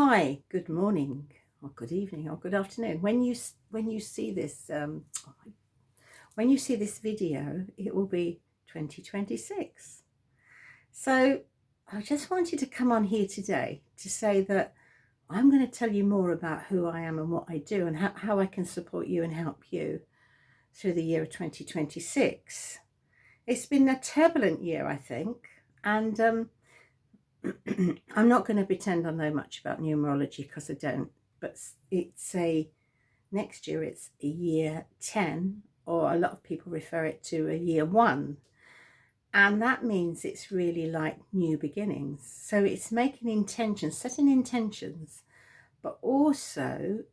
Hi, good morning, or good evening, or good afternoon. When you see this when you see this video, it will be 2026. So I just wanted to come on here today to say that I'm going to tell you more about who I am and what I do, and how I can support you and help you through the year of 2026. It's been a turbulent year, I think, and I'm not going to pretend I know much about numerology because I don't, but next year it's a year 10, or a lot of people refer it to a year 1, and that means it's really like new beginnings. So it's making intentions, setting intentions, but also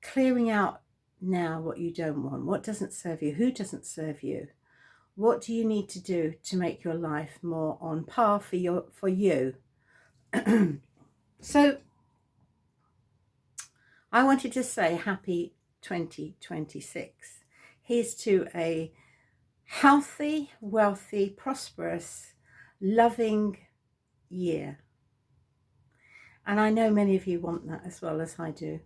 clearing out now what you don't want, what doesn't serve you, who doesn't serve you. What do you need to do to make your life more on par for you? So I wanted to say happy 2026. Here's to a healthy, wealthy, prosperous, loving year. And I know many of you want that as well as I do.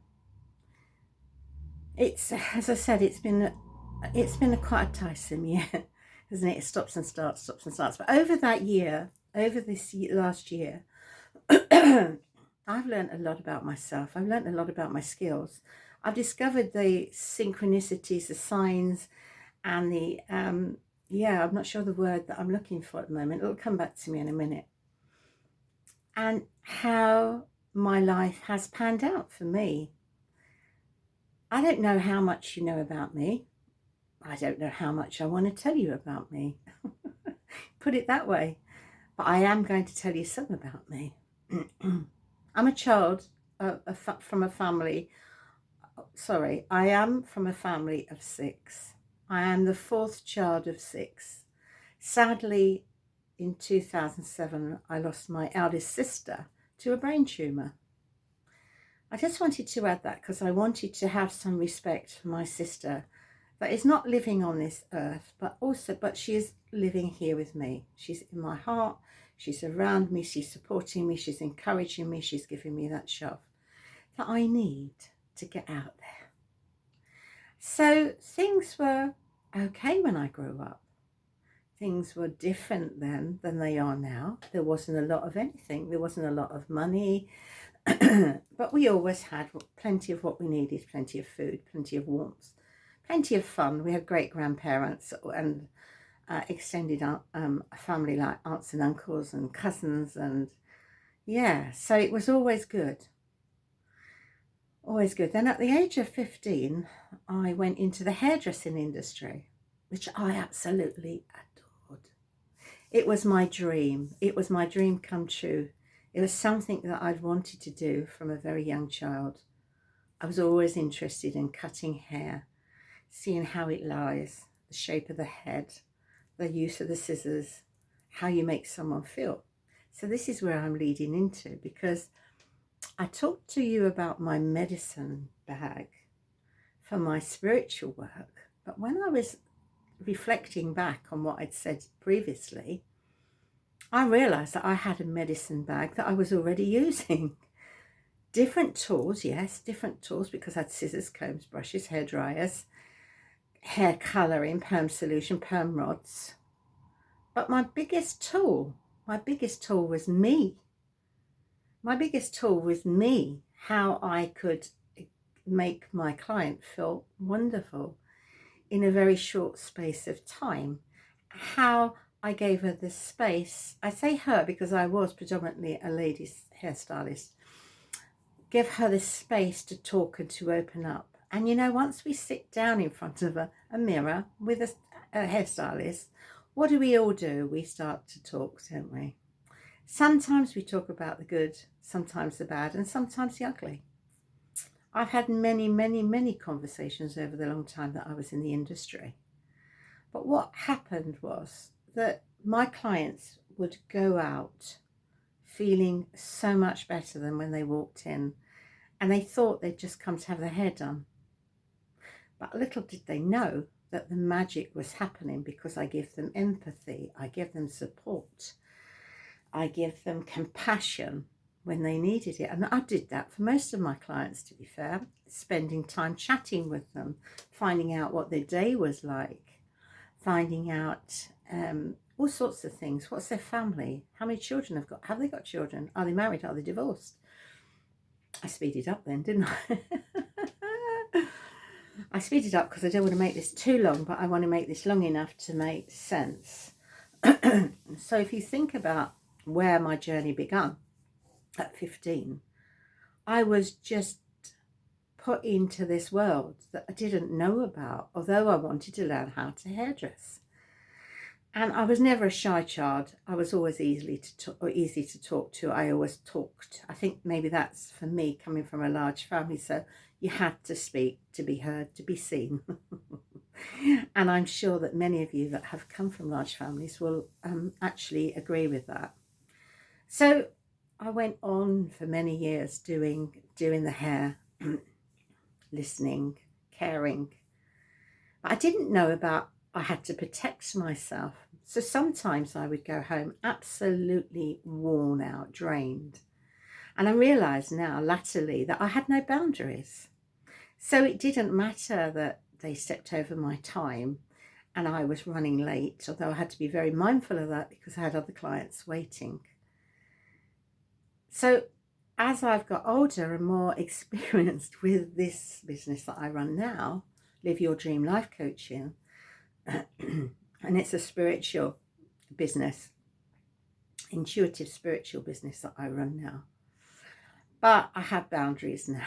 It's, as I said, it's been a quite a tiresome year, isn't it? It stops and starts, stops and starts. But over that year, over this last year, I've learned a lot about myself. I've learned a lot about my skills. I've discovered the synchronicities, the signs, and the, I'm not sure the word that I'm looking for at the moment. It'll come back to me in a minute. And how my life has panned out for me. I don't know how much you know about me. I don't know how much I want to tell you about me. Put it that way. But I am going to tell you some about me. I'm a child from a family. Sorry, I am from a family of 6. I am the 4th child of 6. Sadly, in 2007, I lost my eldest sister to a brain tumour. I just wanted to add that because I wanted to have some respect for my sister that is not living on this earth, but she is living here with me. She's in my heart, she's around me, she's supporting me, she's encouraging me, she's giving me that shove that I need to get out there. So things were okay when I grew up. Things were different then than they are now. There wasn't a lot of anything. There wasn't a lot of money. But we always had plenty of what we needed, plenty of food, plenty of warmth, plenty of fun. We had great grandparents and extended family like aunts and uncles and cousins, and so it was always good. Always good. Then at the age of 15, I went into the hairdressing industry, which I absolutely adored. It was my dream. It was my dream come true. It was something that I'd wanted to do from a very young child. I was always interested in cutting hair, seeing how it lies, the shape of the head, the use of the scissors, how you make someone feel. So this is where I'm leading into, because I talked to you about my medicine bag for my spiritual work, but when I was reflecting back on what I'd said previously, I realised that I had a medicine bag that I was already using. Different tools, yes, different tools, because I had scissors, combs, brushes, hair dryers, hair colouring, perm solution, perm rods. But my biggest tool was me. My biggest tool was me, how I could make my client feel wonderful in a very short space of time. How I gave her the space. I say her because I was predominantly a ladies hairstylist. Give her the space to talk and to open up. And once we sit down in front of a mirror with a hairstylist, what do we all do? We start to talk, don't we? Sometimes we talk about the good, sometimes the bad, and sometimes the ugly. I've had many, many, many conversations over the long time that I was in the industry. But what happened was that my clients would go out feeling so much better than when they walked in, and they thought they'd just come to have their hair done. But little did they know that the magic was happening, because I give them empathy, I give them support, I give them compassion when they needed it. And I did that for most of my clients, to be fair, spending time chatting with them, finding out what their day was like, finding out all sorts of things. What's their family? How many children have got? Have they got children? Are they married? Are they divorced? I speeded up then, didn't I? I speeded up because I don't want to make this too long, but I want to make this long enough to make sense. So if you think about where my journey began at 15, I was just put into this world that I didn't know about, although I wanted to learn how to hairdress. And I was never a shy child. I was always easy to talk to. I always talked. I think maybe that's for me, coming from a large family. So you had to speak to be heard, to be seen. And I'm sure that many of you that have come from large families will actually agree with that. So I went on for many years doing the hair, listening, caring. But I didn't know about I had to protect myself. So sometimes I would go home absolutely worn out, drained. And I realise now, latterly, that I had no boundaries. So it didn't matter that they stepped over my time and I was running late, although I had to be very mindful of that because I had other clients waiting. So as I've got older and more experienced with this business that I run now, Live Your Dream Life Coaching, and it's a spiritual business, intuitive spiritual business that I run now. But I have boundaries now.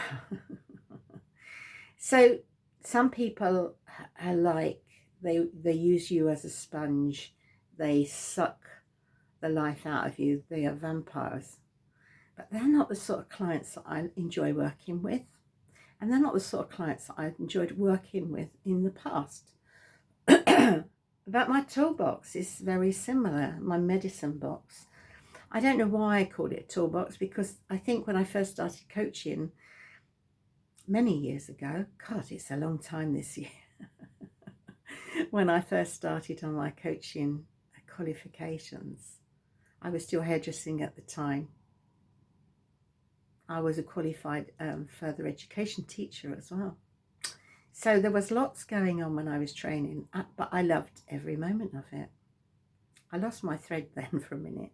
So some people are like, they use you as a sponge. They suck the life out of you. They are vampires. But they're not the sort of clients that I enjoy working with. And they're not the sort of clients that I've enjoyed working with in the past. But my toolbox is very similar, my medicine box. I don't know why I call it a toolbox, because I think when I first started coaching many years ago, God, it's a long time this year, when I first started on my coaching qualifications, I was still hairdressing at the time. I was a qualified further education teacher as well. So there was lots going on when I was training, but I loved every moment of it. I lost my thread then for a minute.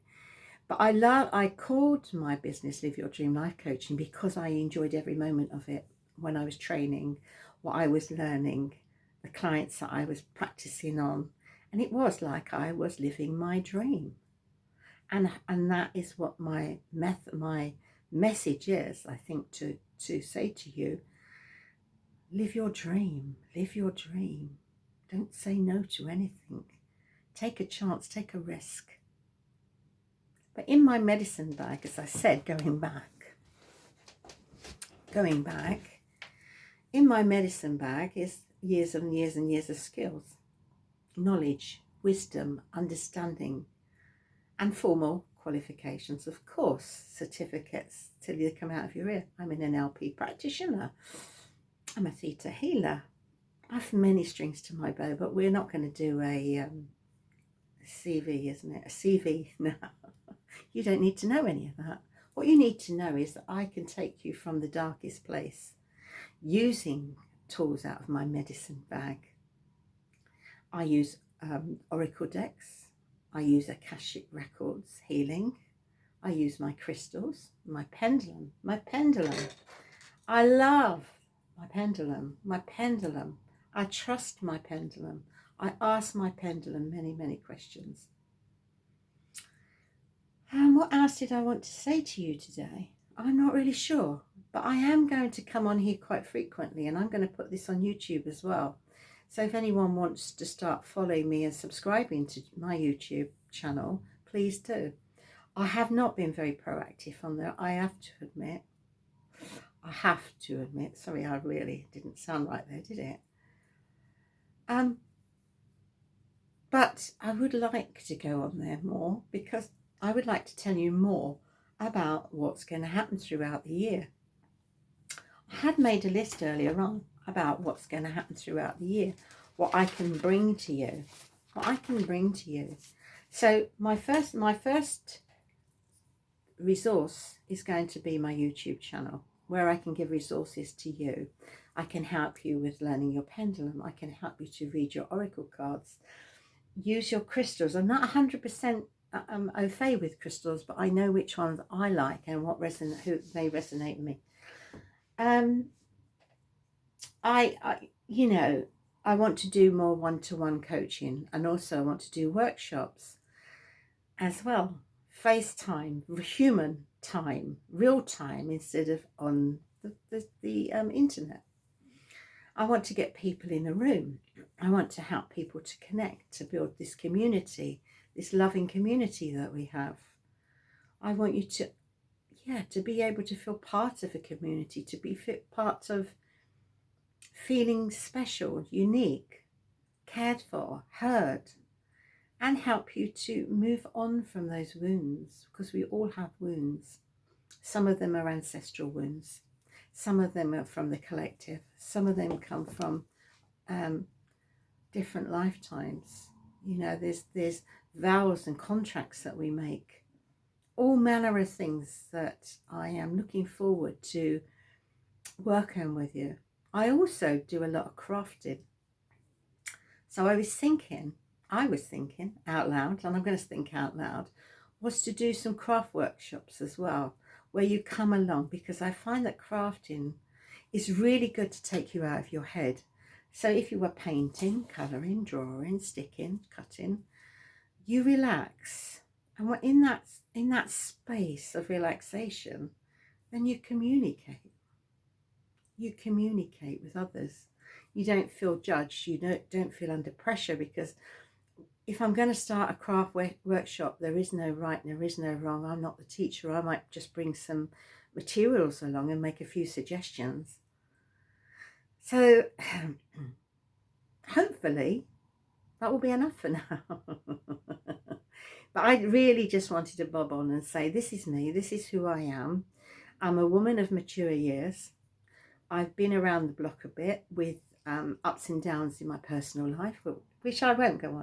But I called my business Live Your Dream Life Coaching because I enjoyed every moment of it when I was training, what I was learning, the clients that I was practicing on. And it was like I was living my dream. And that is what my message is, I think, to say to you. Live your dream, live your dream. Don't say no to anything. Take a chance, take a risk. But in my medicine bag, as I said, going back, in my medicine bag is years and years and years of skills, knowledge, wisdom, understanding, and formal qualifications, of course, certificates till they come out of your ear. I'm an NLP practitioner. I'm a theta healer. I have many strings to my bow, but we're not going to do a CV, isn't it? A CV, no. You don't need to know any of that. What you need to know is that I can take you from the darkest place using tools out of my medicine bag. I use Oracle decks. I use Akashic Records healing. I use my crystals, my pendulum. I love my pendulum. I trust my pendulum. I ask my pendulum many, many questions. And what else did I want to say to you today? I'm not really sure, but I am going to come on here quite frequently, and I'm going to put this on YouTube as well. So if anyone wants to start following me and subscribing to my YouTube channel, please do. I have not been very proactive on there, I have to admit. Sorry, I really didn't sound right there, did it? But I would like to go on there more, because I would like to tell you more about what's going to happen throughout the year. I had made a list earlier on about what's going to happen throughout the year, what I can bring to you, So my first resource is going to be my YouTube channel, where I can give resources to you. I can help you with learning your pendulum. I can help you to read your oracle cards. Use your crystals. I'm not 100% au fait with crystals, but I know which ones I like and who they resonate with me. I want to do more one-to-one coaching, and also I want to do workshops as well. FaceTime, human time, real time, instead of on the internet. I want to get people in a room. I want to help people to connect, to build this community, this loving community that we have. I want you to be able to feel part of a community, to be part of feeling special, unique, cared for, heard, and help you to move on from those wounds, because we all have wounds. Some of them are ancestral wounds. Some of them are from the collective. Some of them come from different lifetimes. There's vows and contracts that we make. All manner of things that I am looking forward to working with you. I also do a lot of crafting. So I was thinking out loud, and I'm going to think out loud, was to do some craft workshops as well, where you come along, because I find that crafting is really good to take you out of your head. So if you were painting, colouring, drawing, sticking, cutting, you relax. And in that space of relaxation, then you communicate. You communicate with others. You don't feel judged. You don't feel under pressure, because if I'm going to start a craft workshop, there is no right, there is no wrong. I'm not the teacher. I might just bring some materials along and make a few suggestions. So hopefully that will be enough for now. But I really just wanted to bob on and say, this is me. This is who I am. I'm a woman of mature years. I've been around the block a bit with ups and downs in my personal life, which I won't go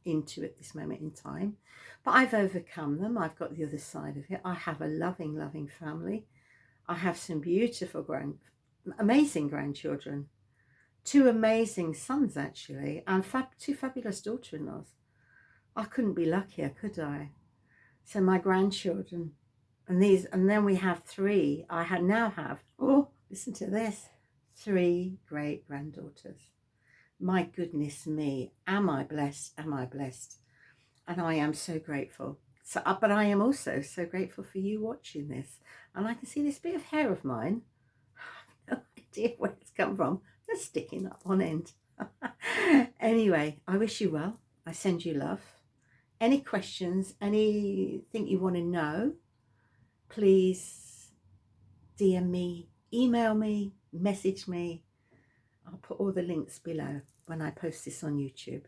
into at this moment in time. But I've overcome them. I've got the other side of it. I have a loving, loving family. I have some beautiful, amazing grandchildren. 2 amazing sons, actually, and 2 fabulous daughter-in-laws. I couldn't be luckier, could I? So my grandchildren, and then we have 3. Now have, oh, listen to this, 3 great granddaughters. My goodness me, am I blessed? Am I blessed? And I am so grateful. So, but I am also so grateful for you watching this. And I can see this bit of hair of mine. I have no idea where it's come from. They're sticking up on end. Anyway, I wish you well. I send you love. Any questions, anything you want to know, please DM me, email me, message me. I'll put all the links below when I post this on YouTube.